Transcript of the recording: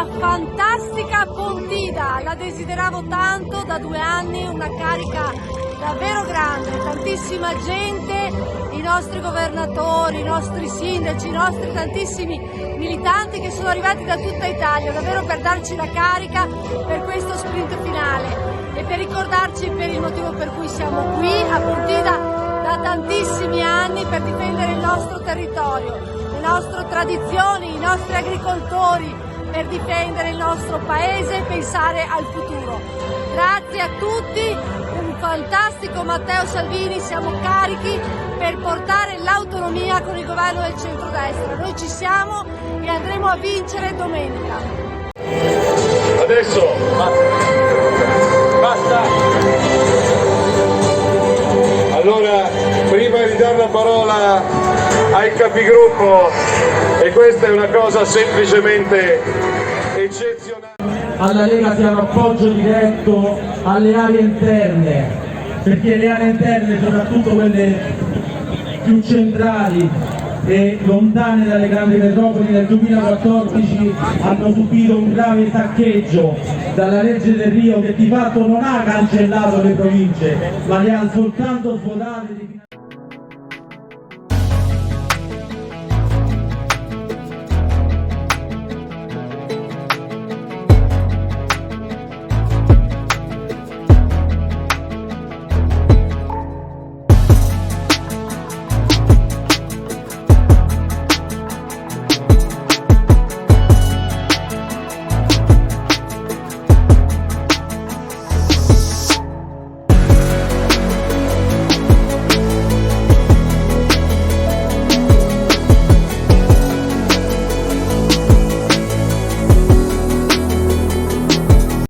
la fantastica Pontida. La desideravo tanto da 2 anni, una carica davvero grande, tantissima gente, i nostri governatori, i nostri sindaci, i nostri tantissimi militanti che sono arrivati da tutta Italia, davvero per darci la carica per questo sprint finale e per ricordarci per il motivo per cui siamo qui a Pontida da tantissimi anni, per difendere il nostro territorio, le nostre tradizioni, i nostri agricoltori, per difendere il nostro paese e pensare al futuro. Grazie a tutti, un fantastico Matteo Salvini, siamo carichi per portare l'autonomia con il governo del centrodestra. Noi ci siamo e andremo a vincere domenica. Adesso basta. Allora, prima di dare la parola ai capigruppo, e questa è una cosa semplicemente eccezionale. Alla Lega siamo appoggio diretto alle aree interne, perché le aree interne, soprattutto quelle più centrali e lontane dalle grandi metropoli, nel 2014 hanno subito un grave saccheggio dalla legge Delrio, che di fatto non ha cancellato le province, ma le ha soltanto svuotate di